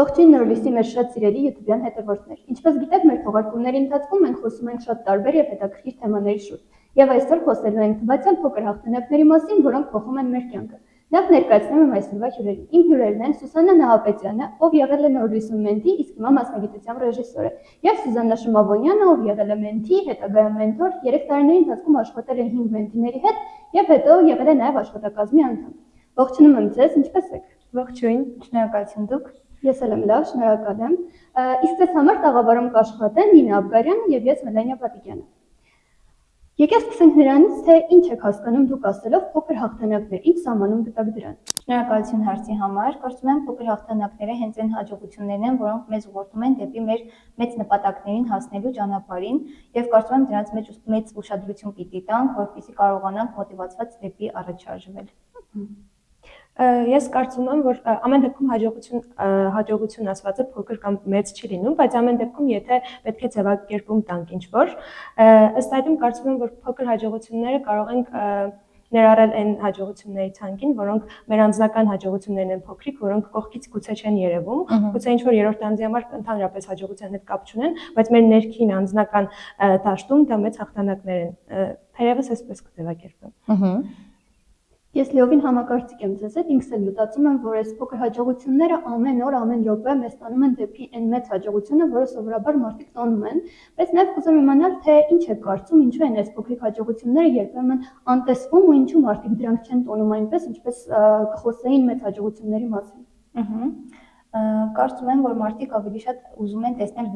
Ողջույն Նորլիսի մեր շատ սիրելի YouTube-յան հետևորդներ։ Ինչպես գիտեք, մեր թողարկումների ընթացքում մենք խոսում ենք շատ տարբեր եւ հետաքրքիր թեմաների շուրջ։ Եվ այսօր խոսելու ենք թվացյալ փոքր հաղթանակների մասին, որոնք փոխում են մեր կյանքը։ Նախ ներկայացնեմ եմ այսօրվա հյուրերին։ Իմ հյուրերն են Սուսաննա Նահապետյանը, ով եղել է Նորլիսում մենթի, իսկ հիմա մասնագիտությամբ ռեժիսոր է, եւ Սուզաննա Շմավոնյանը, ով եղել է մենթի, հետագայում մենթոր, 3 տարիների ընթացքում աշխատել է 5 մենթիների հետ եւ հետո եղել է նաեւ աշխատակազմի անդամ։ Ողջունում եմ ձեզ, ինչպե՞ս եք։ Ողջույն, շնորհակալություն դուք։ Ես էլ եմ լավ, շնորհակալ եմ։ Իսկ ձեզ համար տաղավարում կաշխատեն Նինա Աբգարյանը եւ ես Մելանիա Պատիկյանը։ Եկեք սկսենք նրանից, թե ինչ եք հասկանում դուք ասելով փոքր հաղթանակներ, ինչ սահմանում գտաք դրան։ Շնորհակալություն հարցի համար։ Կարծում եմ փոքր հաղթանակները հենց այն հաջողություններն են, որոնք մեզ ուղղորդում են դեպի մեր մեծ նպատակներին հասնելու ճանապարհին, եւ կարծում եմ դրանց մեջ մեծ ուշադրություն պիտի տանք, որպեսզի կարողանանք մոտիվացված դեպի առաջ շարժվել։ Ես կարծում եմ, որ ամեն դեպքում հաջողություն ասվածը փոքր կամ մեծ չի լինում, բայց ամեն դեպքում եթե պետք է ձևակերպում տանք ինչ-որ, ըստ այդմ կարծում եմ, որ փոքր հաջողությունները կարող ենք ներառել այն հաջողությունների ցանկին, որոնք մեր անձնական հաջողություններն են փոքրիկ, որոնք կողքից գուցե չեն երևում, գուցե ինչ-որ երրորդ անձի համար ընդհանրապես հաջողության հետ կապ չունեն, բայց մեր ներքին անձնական դաշտում դա մեծ հաղթանակներ են, թերևս այսպես կձևակերպեմ։ Ես լիովին համակարծիք եմ ձեզ հետ, ինքս էլ մտածում եմ, որ այս փոքր հաջողությունները ամեն օր, ամեն րոպե մեզ տանում են դեպի այն մեծ հաջողությունը, որը սովորաբար մարդիկ տոնում են, բայց նաև կուզեմ իմանալ, թե ինչ է կարծում, ինչու են այս փոքրիկ հաջողությունները երբեմն անտեսվում ու ինչու մարդիկ դրանք չեն տոնում այնպես, ինչպես կխոսեին մեծ հաջողությունների մասին։ Կարծում եմ, որ մարդիկ ավելի շատ ուզում են տեսնել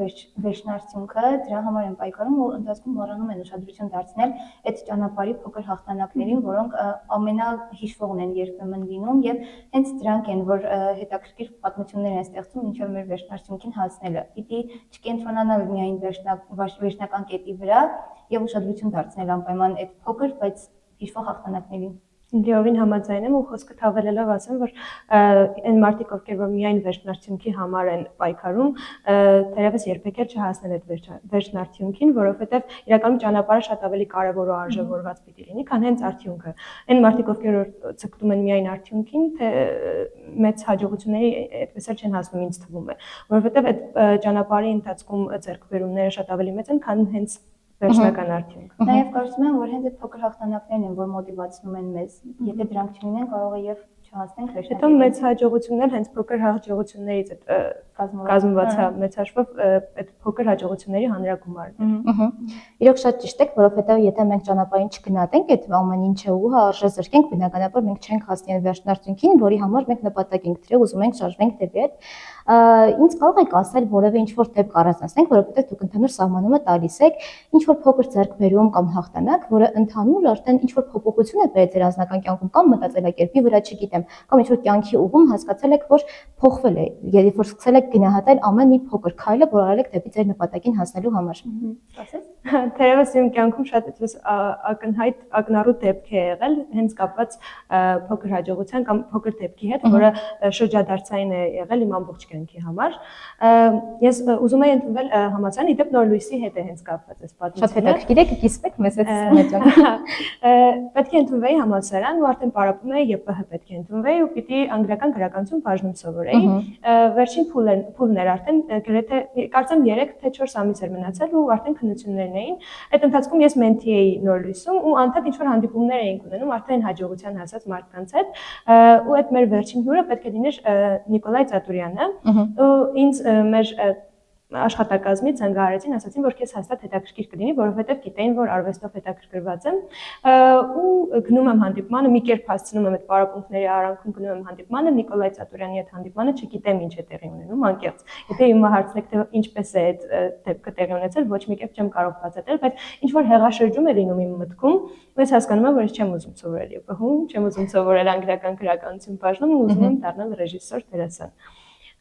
վերջնարդյունքը, դրա համար են պայքարում ու ընթացքում մոռանում են ուշադրություն դարձնել այդ ճանապարհի փոքր հաղթանակներին, որոնք ամենահիշվողն են երբեմն լինում եւ հենց դրանք են, որ հետաքրքիր պատմություններ են ստեղծում ինչով մեր վերջնարդյունքին հասնելը։ Պիտի չկենտրոնանալ միայն վերջնական կետի վրա եւ ուշադրություն դարձնել անպայման այդ փոքր, բայց հիշվող հաղթանակներին։ Լիովին համաձայն եմ ու խոսքը թավալելով ասեմ, որ այն մարդիկ, ովքեր որ միայն վերջնարդյունքի համար են պայքարում, թերևս երբեք էլ չհասնեն այդ վերջնարդյունքին, որովհետև իրականում ճանապարհը շատ ավելի կարևոր ու արժևորված պիտի լինի, քան հենց արդյունքը։ Այն մարդիկ, ովքեր որ ցկտում են միայն արդյունքին, թե մեծ հաջողությունների այդպես էլ չեն հասնում, ինձ թվում է, որովհետև այդ ճանապարհի ընթացքում ձեռքբերումները շատ ավելի մեծ են, քան հենց վերջնական արդյունքը։ Նաև կարծում եմ, որ հենց այդ փոքր հաղթանակներն են, որ մոտիվացնում են մեզ։ Եթե դրանք չլինեն, կարող է եւ չհասնենք վերջնական։ Հետո մեծ հաջողություններ հենց փոքր հաջողություններից կազմված է, մեծ հաշվով այդ փոքր հաջողությունների հանրագումարն է։ Իրոք շատ ճիշտ եք, որովհետեւ եթե մենք ճանապարհին չգնահատենք այդ ամեն ինչը ու արժե զրկենք, բնականաբար մենք չենք հասնի վերջնարդյունքին, որի համար մենք նպատակ ենք դրել, ուզում ենք շարժվենք դեպի այդ։ Ինձ կարող եք ասել որևէ ինչ-որ դեպք առանձնացնենք, որովհետեւ դուք ընդհանուր սահմանումը տալիս եք ինչ-որ փոքր ձեռքբերում կամ հաղթանակ, որը ընդհանուր արդեն ինչ-որ փոփոխություն է բերել ձեր անձնական կյանքում կամ մտածելակերպի վրա, չգիտեմ, կամ ինչ-որ կյանքի ուղում հասկացել եք, որ փոխվել է, երբ որ սկսել եք գնահատել ամեն մի փոքր քայլը, որ արել եք դեպի ձեր նպատակին հասնելու համար։ Ասես։ Թերևս իմ կյանքում շատ այդպես ակնհայտ ակնառու դեպք է եղել, հենց կապված փոքր հաջողության կամ փոքր դեպքի հետ, որը շրջադարձային է եղել իմ ամբողջ կյանքի համար։ Ես ուզում եի ընդունվել համալսարան, իդեպ Նոր լույսի հետ է հենց կապված այս պատմությունը։ Շատ հետաքրքիր է, կիսվեք մեզ հետ։ Պետք է ընդունվեի համալսարան ու արդեն պարապում էի ԵՊՀ պետք է ընդունվեի ու պիտի անգլիական գրականություն բաժնում սովորեի։ Վերջին փուլն էր արդեն գրեթե կարծեմ 3 թե 4 ամիս էր մնացել ու արդեն քննություններն էին։ Այդ ընթացքում ես մենթի էի Նոր լույսում ու անդադ ինչ-որ հանդիպումներ էինք ունենում արդեն հաջողության հասած մարդկանց հետ ու այդ մեր վերջին հյուրը պետք է լիներ Նիկոլայ Ծատուրյանը ու ինձ մեր աշխատակազմից զանգահարեցին, ասացին, որ քեզ հաստատ հետաքրքիր կլինի, որովհետև գիտեին, որ արվեստով հետաքրքրված եմ ու գնում եմ հանդիպմանը, մի կերպ հասցնում եմ այդ պարապմունքների արանքում գնում եմ հանդիպմանը, Նիկոլայ Ծատուրյանի հետ հանդիպմանը, չգիտեմ ինչ է տեղի ունենում, անկեղծ։ Եթե հիմա հարցնեք, թե ինչպես է այդ դեպքը տեղի ունեցել, ոչ մի կերպ չեմ կարող բացատրել, բայց ինչ որ հեղաշրջում է լինում իմ մտքում, ու ես հասկանում եմ, որ ես չեմ ուզում սովորել ԵՊՀ-ում, չեմ ուզում սովորել անգլիական գրականություն բաժնում ու ուզում եմ դառնալ ռեժիսոր, դերասան։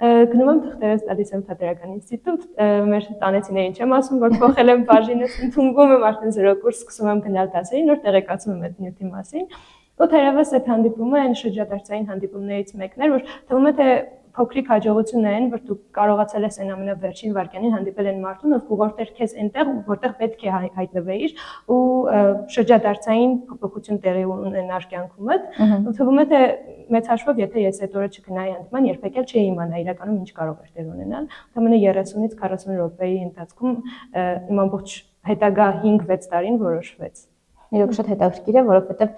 Գնում եմ թղթերս տալիս եմ թատերական ինստիտուտ, մեր տանեցիներին չեմ ասում, որ փոխել եմ բաժինս, ընդունվում եմ արդեն 0 կուրս, սկսում եմ գնալ դասերի, նոր տեղեկացում եմ այդ նյութի մասին։ Ու թերևս այդ հանդիպումը այն շրջադարձային հանդիպումներից մեկն էր, որ թվում է թե փոքրիկ հաջողություններ են, որ դու կարողացել ես այն ամենավերջին վայրկյանին հանդիպել են մարդուն, ով ուղղորդել քեզ այնտեղ, որտեղ պետք է հայտնվեիր ու շրջադարձային փոփոխություն տեղի ունենար կյանքումդ։ Ու թվում է թե մեծ հաշվով, եթե ես այդ օրը չգնայի հանդիպման, երբեք էլ չէի իմանա իրականում ինչ կարող էր տեղ ունենալ։ Ընդամենը 30-ից 40 րոպեի ընթացքում իմ ամբողջ հետագա 5-6 տարին որոշվեց։ Իրոք շատ հետաքրքիր է, որովհետև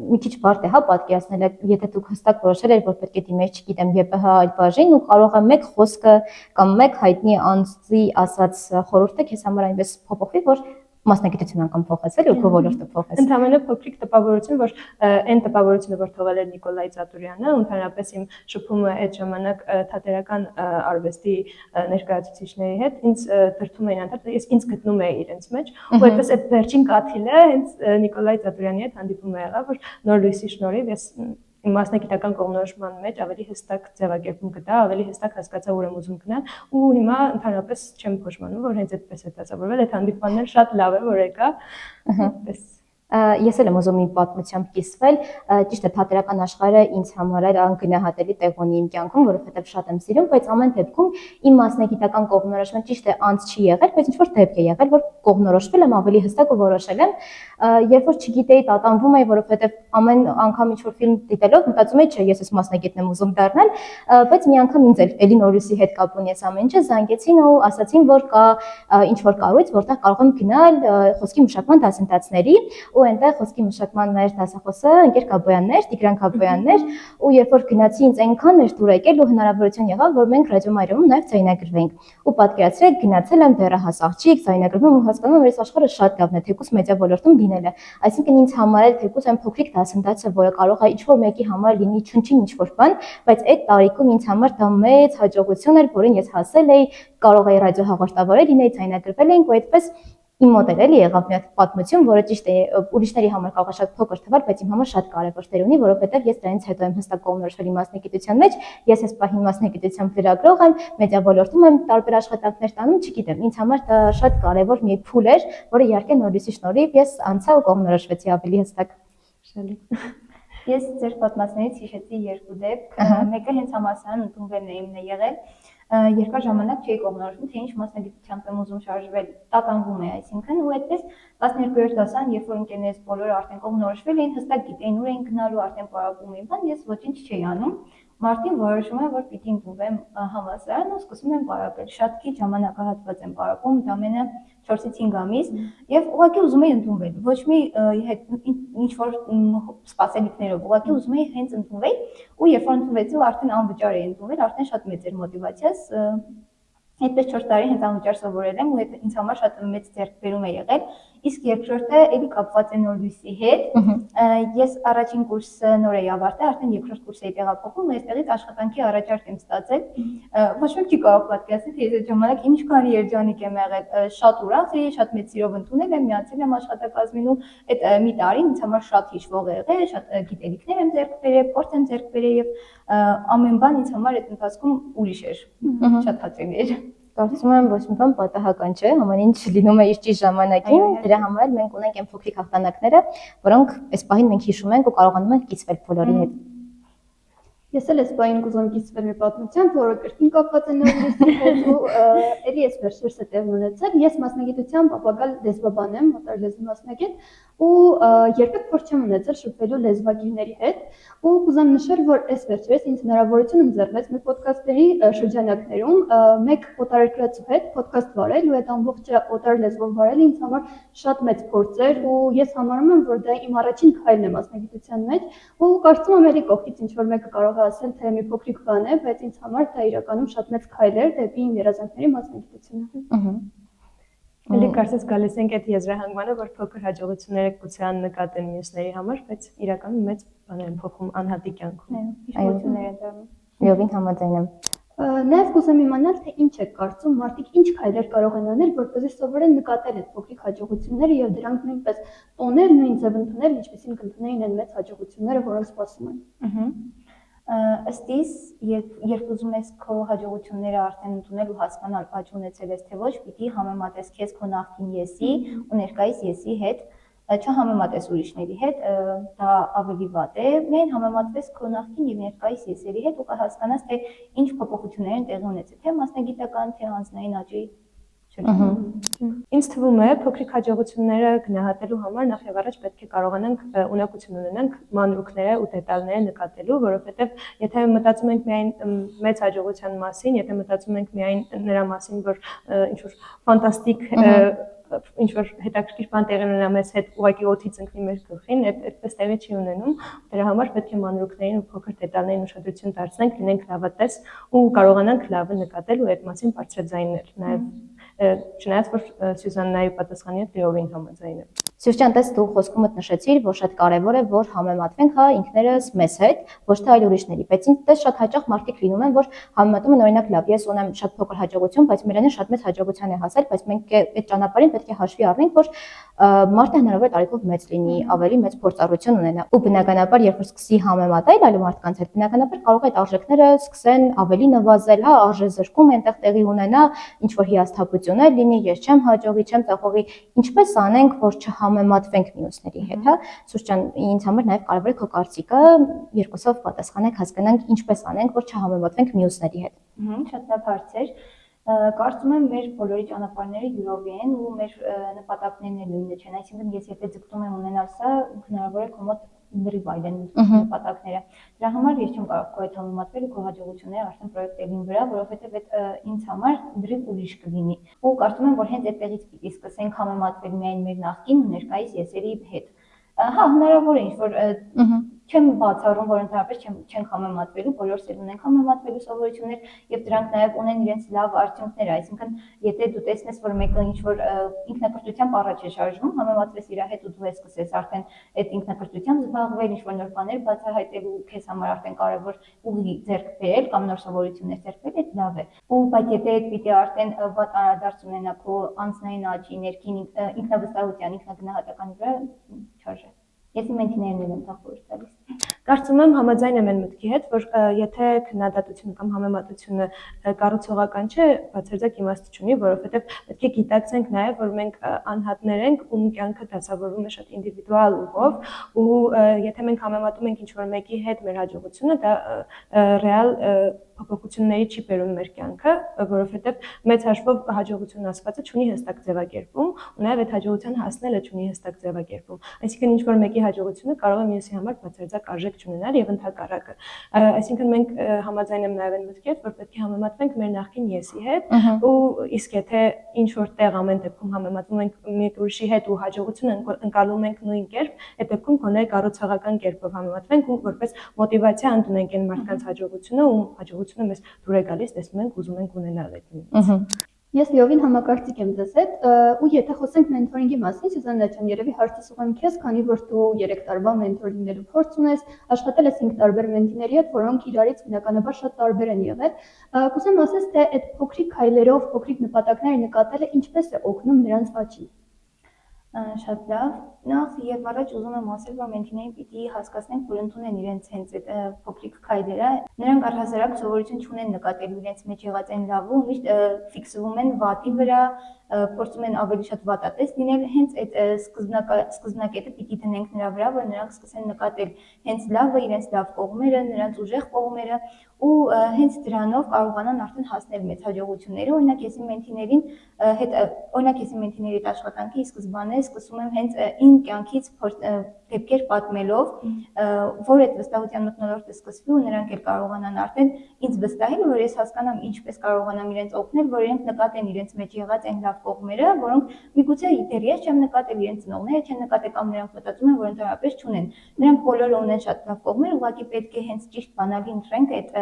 մի քիչ բարդ է, հա, պատկերացնել, եթե դուք հստակ որոշել եք, որ պետք է դիմեի, չգիտեմ, ԵՊՀ այլ բաժին ու կարող է մեկ խոսքը կամ մեկ հայտնի անձի ասած խորհուրդը քեզ համար այնպես փոփոխվի, որ մասնագիտություն անգամ փոխես, էլի ու քո ոլորտը փոխես։ Ընդամենը փոքրիկ տպավորություն, որ այն տպավորությունը, որ թողել էր Նիկոլայ Ծատուրյանը, ընդհանրապես իմ շփումը այդ ժամանակ թատերական արվեստի ներկայացուցիչների հետ ինձ դրթում էին անդադար, ես ինձ գտնում էի իրենց մեջ, ու այդպես այդ վերջին կաթիլը հենց Նիկոլայ Ծատուրյանի հետ հանդիպումը եղավ, որ նոր լույսի շնորհիվ ես իմ մասնագիտական կողմնորոշման մեջ ավելի հստակ ձևակերպում գտա, ավելի հստակ հասկացա ուր եմ ուզում գնալ ու հիմա ընդհանրապես չեմ փոշմանում, որ հենց այդպես է դասավորվել, այդ հանդիպմանն էլ շատ լավ է, որ եկա, այդպես Ես էլ եմ ուզում իմ պատմությամբ կիսվել, ճիշտ է, թատերական աշխարհը ինձ համար էլ անգնահատելի տեղ ունի իմ կյանքում, որովհետև շատ եմ սիրում, բայց ամեն դեպքում իմ մասնագիտական կողմնորոշումը ճիշտ է անց չի եղել, բայց ինչ-որ դեպք է եղել, որ կողմնորոշվել եմ ավելի հստակ ու որոշել եմ, երբ որ չգիտեի, տատանվում էի, որովհետև ամեն անգամ ինչ-որ ֆիլմ դիտելով մտածում էի, չէ, ես էս մասնագետն եմ ուզում դառնալ, բայց մի անգամ ինձ էլ էլի Նորույսի հետ կապ ունի այս ամեն ինչը, զանգեցին ու ասացին, որ կա ինչ-որ կառույց, որտեղ կարող եմ գնալ խոսքի մշակման դասընթացների ու այնտեղ խոսքի մշակման մեր դասախոսը Ընկեր Կաբոյանն էր, Տիգրան Կաբոյանն էր, ու երբ որ գնացի ինձ այնքան էր դուր եկել ու հնարավորություն եղավ, որ մենք Ռադիո Մարիամում նաև ձայնագրվենք։ Ու պատկերացրեք, գնացել եմ դեռահաս աղջիկ, ձայնագրվում ու հասկանում եմ, որ այս աշխարհը շատ լավն է, թեկուզ մեդիա ոլորտում լինելը։ Այսինքն ինձ համար էլ թեկուզ այն փոքրիկ դասընթացը, որը կարող է ինչ-որ մեկի համար լինի չնչին ինչ-որ բան, բայց այդ տարիքում ինձ համար դա մեծ հաջողություն էր, որին ես հասել էի, կարող էի ռադիո հաղորդավարել լինեի, ձայնագրվել էինք ու այդպես իմ մոտ էլ եղավ մի հատ պատմություն, որը ճիշտ է ուրիշների համար կարող է շատ փոքր թվալ, բայց իմ համար շատ կարևոր դեր ունի, որովհետև ես դրանից հետո եմ հստակ կողմնորոշվել իմ մասնագիտության մեջ, ես այս պահին մասնագիտությամբ լրագրող եմ, մեդիա ոլորտում եմ տարբեր աշխատանքներ տանում, չգիտեմ, ինձ համար դա շատ կարևոր մի փուլ էր, որը իհարկե Նորույսի շնորհիվ ես անցա ու կողմնորոշվեցի ավելի հստակ։ Ես ձեր պատմածներից հիշեցի երկու դեպք, մեկը հենց համալսարան ընդունվելն է իմն է եղել, երկար ժամանակ չէի կողմնորոշվում, թե ինչ մասնագիտությամբ եմ ուզում շարժվել, տատանվում է, այսինքն ու այդպես 12-րդ դասան, երբ որ ընկերներս բոլորը արդեն կողմնորոշվել էին, հստակ գիտեին ուր էին գնալու, արդեն պարապում էին, բան, ես ոչինչ չէի անում։ Մարտին որոշում եմ, որ պիտի ընդունվեմ համալսարան ու սկսում եմ պարապել։ Շատ քիչ ժամանակահատված եմ պարապում, ընդամենը 4-ից 5 ամիս, եւ ուղղակի ուզում էի ընդունվել։ Ոչ մի ինչ-որ սպասելիքներով, ուղղակի ուզում էի հենց ընդունվել, ու երբ որ ընդունվեցի ու արդեն անվճար էի ընդունվել, արդեն շատ մեծ էր մոտիվացիաս։ Այդպես 4 տարի հենց անվճար սովորել եմ ու այդ ինձ համար շատ մեծ ձեռքբերում է եղել։ Իսկ երկրորդը էլի կապված է Նոր լույսի հետ։ Ես առաջին կուրսը նոր էի ավարտել, արդեն երկրորդ կուրս էի տեղափոխվում ու այստեղից աշխատանքի առաջարկ եմ ստացել։ Ոչ ոք չի կարող պատկերացնել, թե ես այդ ժամանակ ինչքան երջանիկ եմ եղել, շատ ուրախ էի, շատ մեծ սիրով ընդունել եմ, միացել եմ աշխատակազմին ու այդ մի տարին ինձ համար շատ հիշվող է եղել, շատ գիտելիքներ եմ ձեռք բերել, փորձ եմ ձեռք բերել եւ ամեն բան ինձ համար այդ ընթացքում ուրիշ էր, շատ հաճելի էր։ Կարծում եմ ոչ մի բան պատահական չէ, ամեն ինչ լինում է իր ճիշտ ժամանակին, դրա համար էլ մենք ունենք այն փոքրիկ հաղթանակները, որոնք այս պահին մենք հիշում ենք ու կարողանում ենք կիսվել բոլորի հետ։ Ես էլ այս պահին կուզեմ կիսվել մի պատմությամբ, որը կրկին կապված է Նոր լույսի հետ ու էլի այս վերջերս է տեղի ունեցել։ Ես մասնագիտությամբ ապագա լեզվաբան եմ, օտարլեզվի մասնագետ, ու երբեք փորձ չեմ ունեցել շփվելու լեզվագիրների հետ, ու կուզեմ նշել, որ այս վերջերս ինձ հնարավորություն ընձեռվեց մեր ոդքասթերի շրջանակներում մեկ օտարերկրացու հետ ոդքասթ վարել, ու այդ ամբողջը օտար լեզվով վարելը ինձ համար շատ մեծ փորձ էր, ու ես համարում եմ, որ դա իմ առաջին քայլն է մասնագիտության մեջ, ու կարծում եմ էլի կողքից ինչ-որ մեկը կարող է ասել, թե մի փոքրիկ բան է, բայց ինձ համար դա իրականում շատ մեծ քայլ էր դեպի իմ երազանքների մասնագիտությունը։ Էլի կարծես գալիս ենք այդ եզրահանգմանը, որ փոքր հաջողությունները գուցե աննկատեն մյուսների համար, բայց իրականում մեծ բաներ են փոխում անհատի կյանքում։ Հիշողություններ են դառնում։ Լիովին համաձայն եմ։ Նաև կուզեմ իմանալ, թե ինչ եք կարծում, մարդիկ ինչ քայլեր կարող են անել, որպեսզի սովորեն նկատել այդ փոքրիկ հաջողությունները եւ դրանք նույնպես տոնել, նույն ձև ընդունել, ինչպեսին կընդունեին այն մեծ հաջողությունները, որոնց սպասում են։ Ըստ իս, երբ ուզում ես քո հաջողությունները արդեն ընդունել ու հասկանալ աճ ունեցել ես թե ոչ, պիտի համեմատես քեզ քո նախկին եսի ու ներկայիս եսի հետ, չհամեմատես ուրիշների հետ, դա ավելի վատ է, միայն համեմատվես քո նախկին եւ ներկայիս եսերի հետ ու կհասկանաս, թե ինչ փոփոխություններ են տեղի ունեցել, թե մասնագիտական, թե անձնային աճի շրջանում։ Ինձ թվում է փոքրիկ հաջողությունները գնահատելու համար նախ եւ առաջ պետք է կարողանանք ունակություն ունենանք մանրուքները ու դետալները նկատելու, որովհետեւ եթե մտածում ենք միայն մեծ հաջողության մասին, եթե մտածում ենք միայն նրա մասին, որ ինչ որ ֆանտաստիկ ինչ որ հետաքրքիր բան տեղի ունենա մեզ հետ ուղղակի օդից ընկնի մեր գլխին, այդպես տեղի չի ունենում, դրա համար պետք է մանրուքներին ու փոքր դետալներին ուշադրություն դարձնենք, լինենք լավատես ու կարողանանք լավը նկատել ու այդ մասին բարձրաձայնել, նաև չնայած որ Սյուզաննայի պատասխանի հետ լիովին համաձայն եմ։ Սյուզան, տես դու խոսքումդ նշեցիր, որ շատ կարևոր է, որ համեմատվենք հա ինքներս մեզ հետ, ոչ թե այլ ուրիշների, բայց ինձ տես շատ հաճախ մարդիկ լինում են, որ համեմատում են օրինակ լավ, ես ունեմ շատ փոքր հաջողություն, բայց Միրանը շատ մեծ հաջողության է հասել, բայց մենք այդ ճանապարհին պետք է հաշվի առնենք, որ մարդը հնարավոր է տարիքով մեծ լինի, ավելի մեծ փորձառություն ունենա։ Ու բնականաբար, երբ որ սկսի համեմատել այլ մարդկանց հետ, բնականաբար կարող է այդ արժեքները սկսեն ավելի նվազել, հա, արժեզրկում այնտեղ տեղի ունենա, ինչ որ հիասթափություններ լինի, ես չեմ հաջողի, չեմ ծախողի, ինչպես անենք, որ չհամեմատվենք մյուսների հետ, հա։ Սուրճան, ինձ համար նաև կարևոր է քո կարծիքը, երկուսով պատասխանենք, հասկանանք ինչպես անենք, որ չհամեմատվենք մյուսների հետ։ Շատ լավ հարց էր։ Կարծում եմ մեր բոլորի ճանապարհները յուրովի են ու մեր նպատակներն էլ նույնը չեն, այսինքն ես եթե ձգտում եմ ունենալ սա, հնարավոր է քո մոտ լրիվ այլ են նպատակները։ Դրա համար ես չեմ կարող քո հետ համեմատվել ու քո հաջողությունները արդեն պրոյեկտելին վրա, որովհետև այդ ինձ համար լրիվ ուրիշ կլինի։ Ու կարծում եմ, որ հենց այդտեղից պիտի սկսենք համեմատվել միայն մեր նախկին ու ներկայիս եսերի հետ։ Հա, հնարավոր է ինչ-որ չեմ բացառում, որ ընդհանրապես չենք համեմատվելու, բոլորս էլ ունենք համեմատվելու սովորություններ եւ դրանք նաեւ ունեն իրենց լավ արդյունքներ, այսինքն եթե դու տեսնես, որ մեկը ինչ-որ ինքնակրթությամբ առաջ է շարժվում, համեմատվես իր հետ ու դու ես սկսես արդեն այդ ինքնակրթությամբ զբաղվել, ինչ-որ նոր բաներ բացահայտել ու քեզ համար արդեն կարեւոր ուղի ձեռք բերել կամ նոր սովորություններ ձեռք բերել, այդ լավ է։ Ու բայց եթե այդ պիտի արդեն վատ անդրադարձ ունենա քո անձնային աճի, ներքին ինքնավստահության, ինքնագնահատականի վրա, չարժե։ Ես իմ մենթիներն եմ տախորդ տալիս։ Կարծում եմ համաձայն եմ այն մտքի հետ, որ եթե քննադատությունը կամ համեմատությունը կառուցողական չէ, բացարձակ իմաստ չունի, որովհետև պետք է գիտակցենք նաև, որ մենք անհատներ ենք, ում կյանքը դասավորվում է շատ ինդիվիդուալ ուղով, ու եթե մենք համեմատում ենք ինչ-որ մեկի հետ մեր հաջողությունը, դա ռեալ փոփոխությունների չի բերում մեր կյանքը, որովհետև մեծ հաշվով հաջողություն ասվածը չունի հստակ ձևակերպում, ու նաև այդ հաջողության հասնելը չունի հստակ ձևակերպում։ Այսինքն ինչ-որ մեկի հաջողությունը կարող է մյուսի համար բացարձակ արժեք չունենալ եւ ընդհակառակը։ Այսինքն մենք համաձայն եմ նաև այն մտքի հետ, որ պետք է համեմատվենք մեր նախկին եսի հետ, ու իսկ եթե ինչ-որ տեղ ամեն դեպքում համեմատվում ենք մի ուրիշի հետ ու հաջողությունը ընկալում ենք նույն կերպ, այդ դեպքում գոնե կառուցողական կերպով համեմատվենք ու որպես մոտիվացիա ընդունենք այն մարդկանց հաջողությունը, ում հաջողությունը մեզ դուր է գալիս, տեսնում ենք, ուզում ենք ունենալ այդ։ Ես լիովին համակարծիք եմ ձեզ հետ, ու եթե խոսենք մենթորինգի մասին, Սյուզաննա ջան, երևի հարցս ուղղեմ քեզ, քանի որ դու 3 տարվա մենթոր լինելու փորձ ունես, աշխատել ես 5 տարբեր մենթիների հետ, որոնք իրարից բնականաբար շատ տարբեր են եղել։ Կուզեմ ասես, թե այդ փոքրիկ քայլերով, փոքրիկ նպատակները նկատելը ինչպես է օգնում նրանց աճին։ Շատ լավ։ Նախ եւ առաջ ուզում եմ ասել, որ մենթիներին պիտի հասկացնենք, որ ընդունեն իրենց հենց այդ փոքրիկ քայլերը։ Նրանք առհասարակ սովորություն չունեն նկատելու իրենց մեջ եղած այն լավը, ու միշտ ֆիքսվում են վատի վրա, փորձում են ավելի շատ վատատես լինել, հենց այդ սկզբնակետը պիտի դնենք նրա վրա, որ նրանք սկսեն նկատել հենց լավը, իրենց լավ կողմերը, նրանց ուժեղ կողմերը, ու հենց դրանով կարողանան արդեն հասնել մեծ հաջողությունների։ Օրինակ ես իմ մենթիների հետ աշխատանքի սկզբանե սկսում եմ հենց իմ կյանքից դեպքեր պատմելով, որ այդ վստահության մթնոլորտը սկսվի ու նրանք էլ կարողանան արդեն ինձ վստահել, որ ես հասկանամ ինչպես կարողանամ իրենց օգնել, որ իրենք նկատեն իրենց մեջ եղած այն լավ կողմերը, որոնք միգուցե դեռ ես չեմ նկատել, իրենց ծնողները չեն նկատել կամ նրանք մտածում են, որ ընդհանրապես չունեն։ Նրանք բոլորը ունեն շատ լավ կողմեր, ուղղակի պետք է հենց ճիշտ բանալի ընտրենք այդ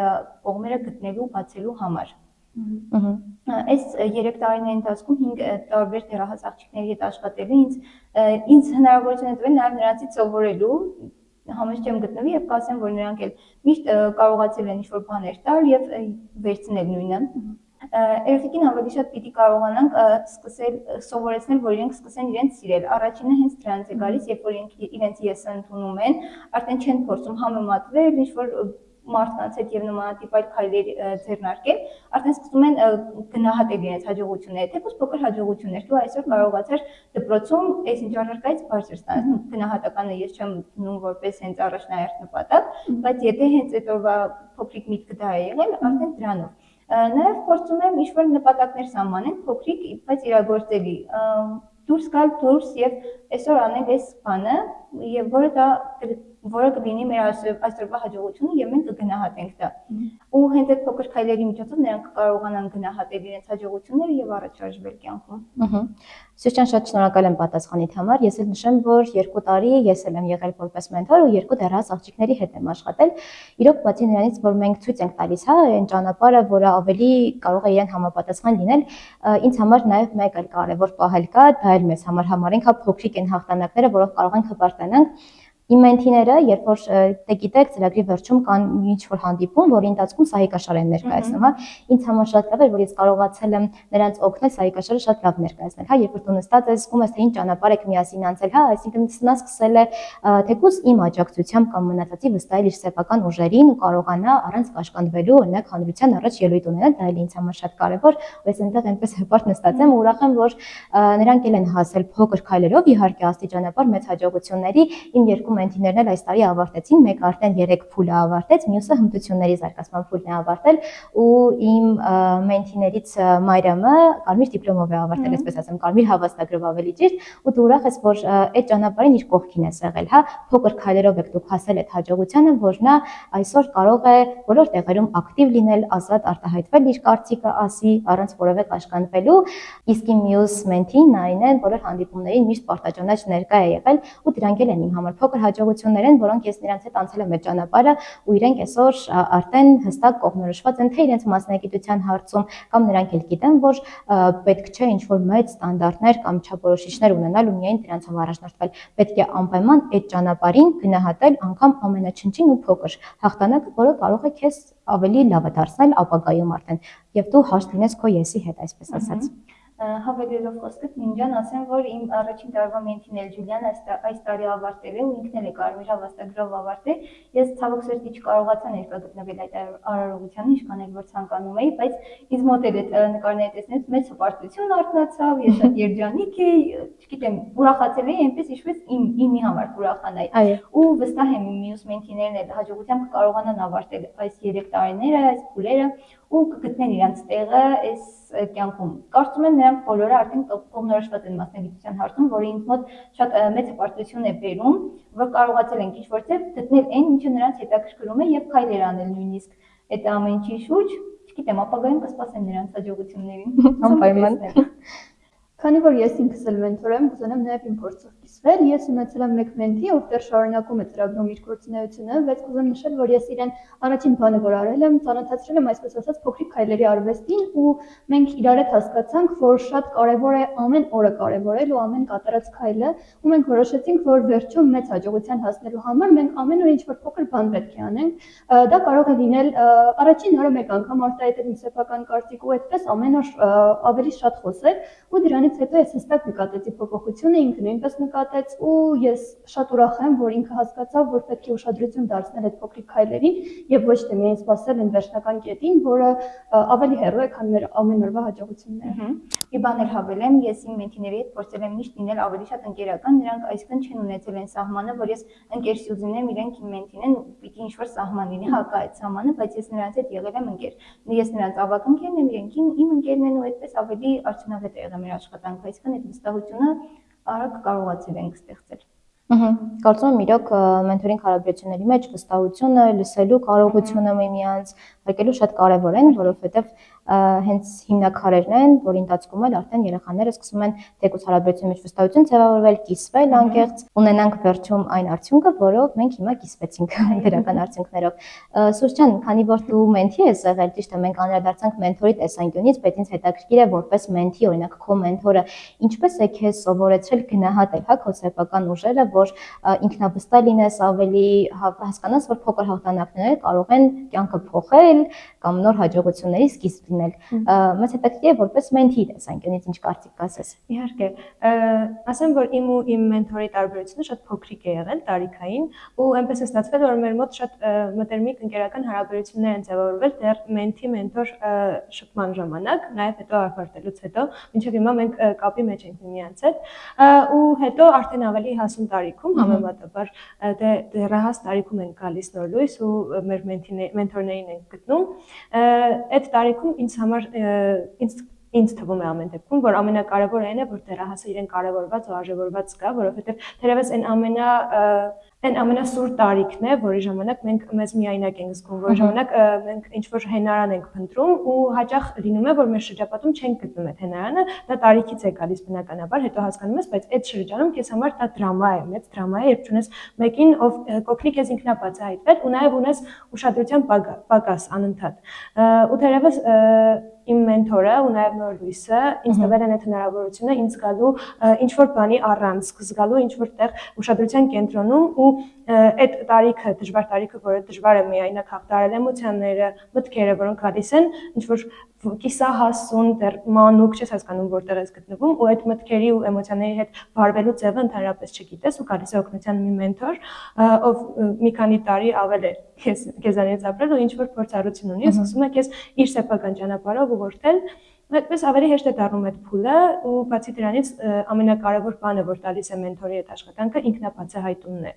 կողմերը գտնելու, բացելու համար։ Այս 3 տարիների ընթացքում 5 տարբեր դեռահաս աղջիկների հետ աշխատելու ինձ հնարավորություն է տվել նաև նրանցից սովորելու, համեստ չեմ գտնվի եւ կասեմ, որ նրանք էլ միշտ կարողացել են ինչ-որ բաներ տալ եւ վերցնել նույնը։ Երեխեքին ավելի շատ պիտի կարողանանք սկսել սովորեցնել, որ իրենք սկսեն իրենց սիրել։ Առաջինը հենց դրանից է գալիս, երբ որ իրենք իրենց եսը ընդունում են, արդեն չեն փորձում համեմատվել, ինչ-որ մարդկանց հետ եւ նմանատիպ այլ քայլեր ձեռնարկել, արդեն սկսում են գնահատել իրենց հաջողությունները, թեպուզ փոքր հաջողություններ, դու այսօր կարողացար դպրոցում այս ինչ առարկայից բարձր ստանալ, գնահատականը ես չեմ դնում որպես հենց առաջնահերթ նպատակ, բայց եթե հենց այդ օրվա փոքրիկ միտքը դա է եղել, արդեն դրանով Նաև փորձում եմ ինչ-որ նպատակներ սահմանել, փոքրիկ, բայց իրագործելի, դուրս գալ դուրս եւ այսօր անել այս բանը, եւ որը կլինի մեր այսօրվա հաջողությունը եւ մենք կգնահատենք դա։ Ու հենց այդ փոքր քայլերի միջոցով նրանք կարողանան գնահատել իրենց հաջողությունները եւ առաջ շարժվել կյանքում։ Սուրճան, շատ շնորհակալ եմ պատասխանիդ համար։ Ես էլ նշեմ, որ 2 տարի ես էլ եմ եղել որպես մենթոր ու 2 դեռահաս աղջիկների հետ եմ աշխատել։ Իրոք, բացի նրանից, որ մենք ցույց ենք տալիս, այն ճանապարհը, որը ավելի կարող է իրեն համապատասխան լինել, ինձ համար նաև մեկ էլ կարևոր պահել կա, դա էլ մեզ համար համարենք, հա փոքրիկ են հաղթանակները, որով կարող ենք հպարտանանք։ Իմ մենթիները, երբ որ դե գիտեք, ծրագրի վերջում կան ինչ-որ հանդիպում, որի ընթացքում սահիկաշար են ներկայացնում, հա, ինձ համար շատ լավ էր, որ ես կարողացել եմ նրանց օգնել սահիկաշարը շատ լավ ներկայացնել, հա, երբ որ դու նստած ես, զգում ես, թե ինչ ճանապարհ եք միասին անցել, հա, այսինքն նա սկսել է թեկուզ իմ աջակցությամբ կամ մնացածի վստահել իր սեփական ուժերին ու կարողանա առանց կաշկանդվելու օրինակ հանրության առաջ ելույթ ունենալ, դա էլ ինձ համար շատ կարևոր, ու ես այնտեղ այնպես հպարտ նստած եմ ու ուրախ եմ, որ նրանք էլ են հասել փոքր քայլերով, իհարկե աստիճանաբար մեծ հաջողությունների, իմ երկու մենթիներն էլ այս տարի ավարտեցին, մեկը արդեն 3 փուլը ավարտեց, մյուսը հմտությունների զարգացման փուլն է ավարտել ու իմ մենթիներից Մարիամը կարմիր դիպլոմով է ավարտել, այսպես ասեմ, կարմիր հավաստագրով ավելի ճիշտ, ու դու ուրախ ես, որ այդ ճանապարհին իր կողքին ես եղել, հա, փոքր քայլերով եք դուք հասել այդ հաջողությանը, որ նա այսօր կարող է բոլոր տեղերում ակտիվ լինել, ազատ արտահայտվել իր կարծիքը ասի առանց որևէ կաշկանդվելու, իսկ իմ մյուս մենթին Նարին է, բոլոր հանդիպումներին միշտ պարտաճանաչ ներկա է եղել ու դրանք էլ են իմ համար փոքր հաջողություններ են, որոնք ես նրանց հետ անցել եմ այդ ճանապարհը ու իրենք այսօր արդեն հստակ կողմնորոշված են թե իրենց մասնագիտության հարցում կամ նրանք էլ գիտեն, որ պետք չէ ինչ-որ մեծ ստանդարտներ կամ չափորոշիչներ ունենալ ու միայն դրանցով առաջնորդվել, պետք է անպայման այդ ճանապարհին գնահատել անգամ ամենաչնչին ու փոքր հաղթանակը, որը կարող է քեզ ավելի լավը դարձնել ապագայում արդեն եւ դու հաշտ լինես քո եսի հետ, այսպես ասած։ Հավելելով խոսքդ, Նինջան, ասեմ, որ իմ առաջին տարվա մենթին էլ Ջուլիան այս տարի ավարտել է ու ինքն էլ է կարմիր հավաստագրով ավարտել։ Ես ցավոք սրտի չկարողացա ներկա գտնվել այդ արարողությանը, ինչքան էլ որ ցանկանում էի, բայց ինձ մոտ էլ այդ նկարները տեսնելուց մեծ հպարտություն արթնացավ, ես շատ երջանիկ էի, չգիտեմ, ուրախացել էի, այնպես ինչպես իմի համար ուրախանայի։ Ու վստահ եմ իմ մյուս մենթիներն էլ հաջողությամբ կկարողանան ավարտել այս 3 տարիները, այս փուլերը ու կգտնեն իրենց տեղը այս կյանքում։ Կարծում եմ նրանք բոլորը արդեն կողմնորոշված են մասնագիտության հարցում, որը ինձ մոտ շատ մեծ հպարտություն է բերում, որ կարողացել են ինչ-որ ձև գտնել այն, ինչը նրանց հետաքրքրում է եւ քայլեր անել նույնիսկ այդ ամեն ինչի շուրջ, չգիտեմ, ապագայում կսպասեմ նրանց հաջողություններին։ Անպայման։ Քանի որ ես ինքս էլ մենթոր եմ, կուզենամ նաև իմ փորձով կիսվել։ Ես ունեցել եմ մեկ մենթի, ով դեռ շարունակում է ծրագրում իր գործունեությունը, բայց կուզեմ նշել, որ ես իրեն առաջին բանը, որ արել եմ, ծանոթացրել եմ այսպես ասած փոքրիկ քայլերի արվեստին ու մենք իրար հետ հասկացանք, որ շատ կարևոր է ամեն օրը կարևորել ու ամեն կատարած քայլը, ու մենք որոշեցինք, որ վերջում մեծ հաջողության հասնելու համար մենք ամեն օր ինչ-որ փոքր բան պետք է անենք։ Դա կարող է լինել առաջին օրը մեկ անգամ արտահայտել իմ սեփական կարծիքը ու այդպես ամեն օր ավելի շատ խոսել ու դրանից հետո ես հստակ նկատեցի փոփոխությունը, ինքը նույնպես նկատեց ու ես շատ ուրախ եմ, որ ինքը հասկացավ, որ պետք է ուշադրություն դարձնել այդ փոքրիկ քայլերին եւ ոչ թե միայն սпасել այն վերջնական կետին, որը ավելի հեռու է, քան մեր ամեն օրվա հաջողությունները։ Մի բան էլ հավելեմ, ես իմ մենթիների հետ փորձել եմ միշտ լինել ավելի շատ ընկերական, նրանք այսքան չեն ունեցել այն սահմանը, որ ես ընկեր սյուզին եմ, իրենք իմ մենթին են, պիտի ինչ-որ սահման լինի, հակա այդ սահմանը, բայց ես նրանց հետ եղել եմ ընկեր։ Ես նրանց ավագ ընկերն եմ, իրենք իմ ընկերն են ու այդպես ավելի արդյունավետ է եղել մեր աշխատանքը, այսինքն այդ վստահությունը արագ կարողացել ենք ստեղծել։ Կարծում եմ իրոք մենթորինգ հարաբերությունների մեջ վստահությունը, լսելու կարողությունը միմյանց արկելու շատ կարևոր են, որովհետև հենց հիմնակարերն են, որի ընթացքում էլ արդեն երեխաները սկսում են թեկուզ հարաբերությունների մեջ վստահություն ձևավորվել, կիսվել անկեղծ, ունենանք վերջում այն արդյունքը, որով մենք հիմա կիսվեցինք դրական արդյունքներով։ Սուրճ ջան, քանի որ դու մենթի ես եղել, ճիշտ է, մենք անդրադարձանք մենթորի տեսանկյունից, բայց ինձ հետաքրքիր է որպես մենթի, օրինակ քո մենթորը ինչպես է քեզ սովորեցրել գնահատել, հա, քո սեփական ուժերը, որ ինքնավստահ լինես, ավելի հասկանաս, որ փոքր հաղթանակները կարող են կյանքը փոխել ստեղծել կամ նոր հաջողությունների սկիզբ լինել։ Մեծ հետաքրքիր է որպես մենթի տեսանկյունից ինչ կարծիք կասես։ Իհարկե, ասեմ, որ իմ ու իմ մենթորի տարբերությունը շատ փոքրիկ է եղել տարիքային, ու այնպես է ստացվել, որ մեր մոտ շատ մտերմիկ ընկերական հարաբերություններ են ձևավորվել դեռ մենթի-մենթոր շփման ժամանակ, նաև հետո ավարտելուց հետո, մինչև հիմա մենք կապի մեջ ենք միմյանց հետ, ու հետո արդեն ավելի հասուն տարիքում համեմատաբար դեռահաս տարիքում ենք գալիս նոր լույս ու մեր մենթորներին ենք գտնում։ Այդ տարիքում ինձ թվում է ամեն դեպքում, որ ամենակարևորը այն է, որ դեռահասը իրեն կարևորված ու արժևորված զգա, որովհետև թերևս այն ամենասուր տարիքն է, որի ժամանակ մենք մեզ միայնակ ենք զգում, որի ժամանակ մենք ինչ-որ հենարան ենք փնտրում ու հաճախ լինում է, որ մեր շրջապատում չենք գտնում այդ հենարանը, դա տարիքից է գալիս բնականաբար, հետո հասկանում ես, բայց այդ շրջանում քեզ համար դա դրամա է, մեծ դրամա է, երբ ունես մեկին, ով կօգնի քեզ ինքնաբացահայտվել ու նաև ունես ուշադրության պակաս անընդհատ։ Ու թերևս իմ մենթորը ու նաև նոր լույսը ինձ տվել են այդ հնարավորությունը ինձ զգալու ինչ-որ բանի առանց, զգալու ինչ-որ տեղ ուշադրության կենտրոնում ու այդ տարիքը, դժվար տարիքը, որը դժվար է միայնակ հաղթահարել էմոցիաները, մտքերը, որոնք գալիս են, ինչ-որ կիսահասուն, դեռ մանուկ, չես հասկանում որտեղ ես գտնվում ու այդ մտքերի ու էմոցիաների հետ վարվելու ձևը ընդհանրապես չգիտես ու գալիս է օգնության մի մենթոր, ով մի քանի տարի ավել է քեզանից ապրել ու ինչ-որ փորձառություն ունի, սկսում է քեզ իր սեփական ճանապարհով ուղղորդել, այդպես ավելի հեշտ է դառնում այդ փուլը ու բացի դրանից ամենակարևոր բանը, որ տալիս է մենթորի այդ աշխատանքը, ինքնաբացահայտումն է,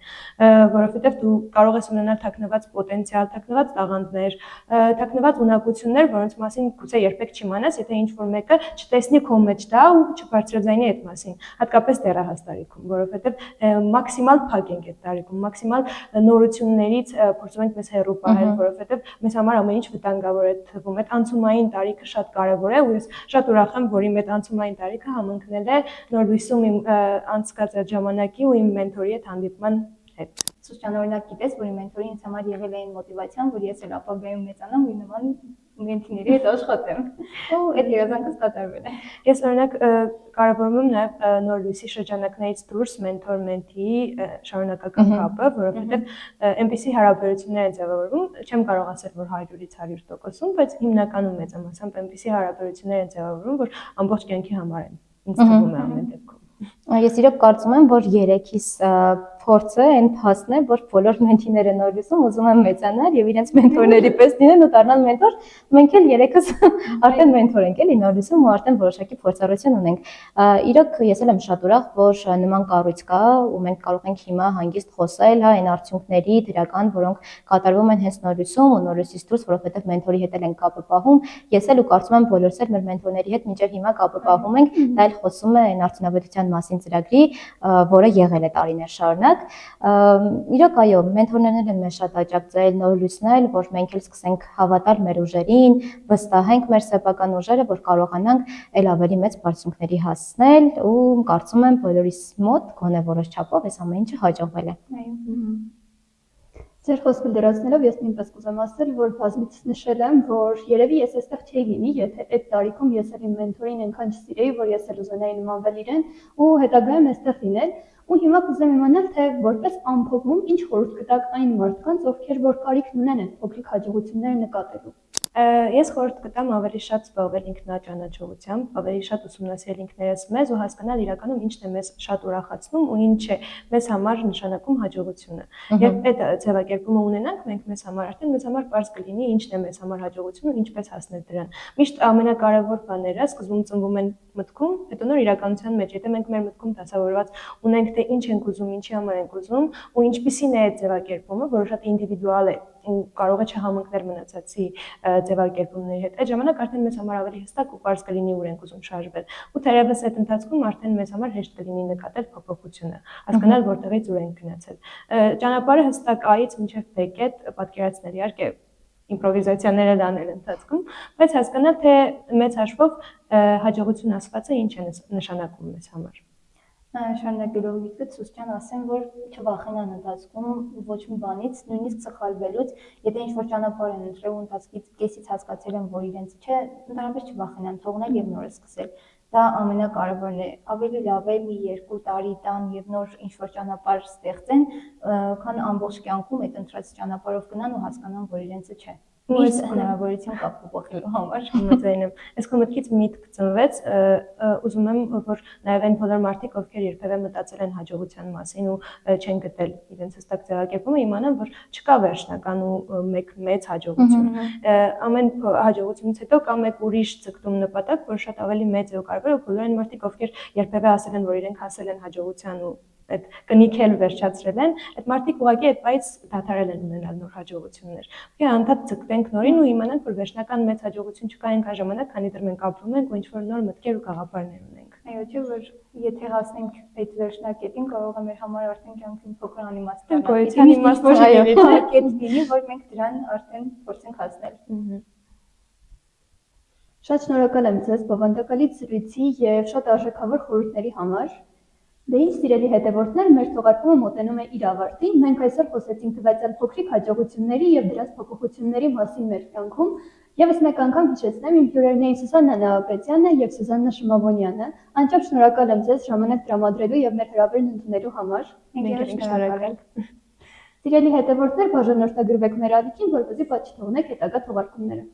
որովհետև դու կարող ես ունենալ թաքնված պոտենցիալ, թաքնված տաղանդներ, թաքնված ունակություններ, որոնց մասին գուցե երբեք չիմանաս, եթե ինչ-որ մեկը չտեսնի քո մեջ դա ու չբարձրաձայնի այդ մասին, հատկապես դեռահաս տարիքում, որովհետև մաքսիմալ փակ ենք այդ տարիքում, մաքսիմալ նորություններից փորձում ենք մեզ հեռու պահել, որովհետև մեզ համար ամեն ինչ վտանգավոր է թվում, այդ անցումային տարիքը շատ կարևոր է ու ես շատ ուրախ եմ, որ իմ այդ անցումային տարիքը համընկնել է նոր լույսում իմ անցկացրած ժամանակի ու իմ մենթորի հետ հանդիպման հետ։ Սուսան, օրինակ գիտես, որ իմ մենթորի ինձ համար եղել է այն մոտիվացիան, որ ես էլ ապագայում մեծանամ ու նման մենթիների հետ աշխատեմ։ Ու այդ երազանքս կատարվել է։ Ես օրինակ կարևորում եմ նաև նոր լույսի շրջանակներից դուրս մենթոր-մենթի շարունակական կապը, որովհետև այնպիսի հարաբերություններ են ձևավորվում, չեմ կարող ասել, որ 100-ից 100%, բայց հիմնականում մեծամասամբ այնպիսի հարաբերություններ են ձևավորվում, որ ամբողջ կյանքի համար են, ինձ թվում է ամեն դեպքում։ Ես իրոք կարծում եմ, որ երեքիս փորձը այն փաստն է, որ բոլոր մենթիները նոր լույսում ուզում են մեծանալ եւ իրենց մենթորների պես լինեն ու դառնալ մենթոր, մենք էլ երեքս արդեն մենթոր ենք էլի նոր լույսում ու արդեն որոշակի փորձառություն ունենք։ Իրոք ես էլ եմ շատ ուրախ, որ նման կառույց կա ու մենք կարող ենք հիմա հանգիստ խոսել այն արդյունքների դրական, որոնք կատարվում են հենց նոր լույսում ու նոր լույսից դուրս, որովհետեւ մենթորի հետ էլ ենք կապը պահում։ Ես էլ ու կարծում եմ բոլորս էլ մեր մենթորների հետ մինչև հիմա կապը պահում ենք, դա էլ խոսում է այն արդյունավետության մասին ծրագրի, որը եղել է տարիներ շարունակ։ Իրոք այո, մենթորներն են մեզ շատ աջակցել, նոր լույսնել, որ մենք էլ սկսենք հավատալ մեր ուժերին, վստահենք մեր սեփական ուժերը, որ կարողանանք ել ավելի մեծ բարձունքների հասնել ու կարծում եմ բոլորիս մոտ գոնե որոշ չափով այս ամեն ինչը հաջողվել է։ Այո։ Ձեր խոսքը դրացնելով ես նույնպես կուզեմ ասել, որ բազմիցս նշել եմ, որ երևի ես այստեղ չէի լինի, եթե այդ տարիքում ես էլ իմ մենթորին այնքան չսիրեի, որ ես էլ ուզենայի նմանվել իրեն ու հետագայում այստեղ լինել։ Ու հիմա կուզեմ իմանալ, թե որպես ամփոփում ինչ խորհուրդ կտաք այն մարդկանց, ովքեր որ կարիքն ունեն այդ փոքրիկ հաջողությունները նկատելու։ Ես խորհուրդ կտամ ավելի շատ զբաղվել ինքնաճանաչողությամբ, ավելի շատ ուսումնասիրել ինքներս մեզ ու հասկանալ իրականում ինչն է մեզ շատ ուրախացնում ու ինչ է մեզ համար նշանակում հաջողությունը։ Երբ այդ ձևակերպումը ունենանք, մենք մեզ համար արդեն մեզ համար պարզ կլինի ինչն է մեզ համար հաջողությունը ու ինչպես հասնել դրան։ Միշտ ամենակարևոր բաները սկզբում ծնվում են մտքում, հետո նոր իրականության մեջ։ Եթե մենք մեր մտքում դասավորված ունենք, թե ինչ ենք ուզում, ինչի համար ենք ուզում ու ինչպիսին է այդ ձևակերպումը, որը շատ ինդիվիդուալ է ու կարող է չհամընկնել մնացածի ձևակերպումների հետ։ Այդ ժամանակ արդեն մեզ համար ավելի հստակ ու պարզ կլինի ուր ենք ուզում շարժվել։ Ու թերևս այդ ընթացքում արդեն մեզ համար հեշտ կլինի նկատել փոփոխությունը, հասկանալ որտեղից ուր ենք գնացել։ Ճանապարհը հստակ A-ից մինչև B կետ պատկերացնել, իհարկե իմպրովիզացիաներ էլ անել ընթացքում, բայց հասկանալ թե մեծ հաշվով հաջողություն ասվածը ինչ է նշանակում մեզ համար։ Շարունակելով գիտեք Սուսյան ասեմ, որ չվախենան ընթացքում ոչ մի բանից, նույնիսկ սխալվելուց, եթե ինչ-որ ճանապարհ են ընտրել ու ընթացքից կեսից հասկացել են, որ իրենց չէ, ընդհանրապես չվախենան, թողնել եւ նորը սկսել։ Դա ամենակարևորն է։ Ավելի լավ է մի 2 տարի տան եւ նոր ինչ-որ ճանապարհ ստեղծեն, քան ամբողջ կյանքում այդ ընտրած ճանապարհով գնան ու հասկանան, որ իրենցը չէ։ Միշտ հնարավորություն կա փոխելու համար։ Համաձայն եմ։ Այս քո մտքից միտք ծնվեց, ուզում եմ, որ նաև այն բոլոր մարդիկ, ովքեր երբևէ մտածել են հաջողության մասին ու չեն գտել իրենց հստակ ձևակերպումը, իմանան, որ չկա վերջնական ու մեկ մեծ հաջողություն։ Ամեն հաջողությունից հետո կա մեկ ուրիշ ցկտում նպատակ, որ շատ ավելի մեծ է ու կարևոր է, բոլոր այն մարդիկ, ովքեր երբևէ ասել են, որ իրենք հասել են հաջողության ու այդ կնիքել վերջացրել են, այդ մարդիկ ուղղակի այդ պայից դադարել են ունենալ նոր հաջողություններ։ Ովքեր անդադ ցկտենք նորին ու իմանանք, որ վերջնական մեծ հաջողություն չկա այնքան ժամանակ, քանի դեռ մենք ապրում ենք ու ինչ-որ նոր մտքեր ու գաղափարներ ունենք։ Այո, չէ՞ որ եթե հասնենք այդ վերջնակետին, կարող է մեր համար արդեն կյանքում փոքր անիմաստ Գոյության իմաստը կետ լինի, որ մենք դրան արդեն փորձենք հասնել։ Շատ շնորհակալ եմ ձեզ բովանդակալից զրույցի եւ շատ արժեքավոր խորհուրդների համար։ Դե ինչ սիրելի հետևորդներ, մեր թողարկումը մոտենում է իր ավարտին։ Մենք այսօր խոսեցինք տվյալ փոքրիկ հաջողությունների եւ դրանց փոփոխությունների մասին մեր կյանքում։ Եվս մեկ անգամ հիշեցնեմ, իմ հյուրերն էին Սուզաննա Նահապետյանը եւ Սուզաննա Շմավոնյանը։ Անչափ շնորհակալ եմ ձեզ ժամանակ տրամադրելու եւ մեր հրավերն ընդունելու համար։ Մենք ենք շնորհակալ։ Սիրելի հետևորդներ, բաժանորդագրվեք մեր ալիքին, որպեսզի բաց չթողնեք հետագա թողարկումները։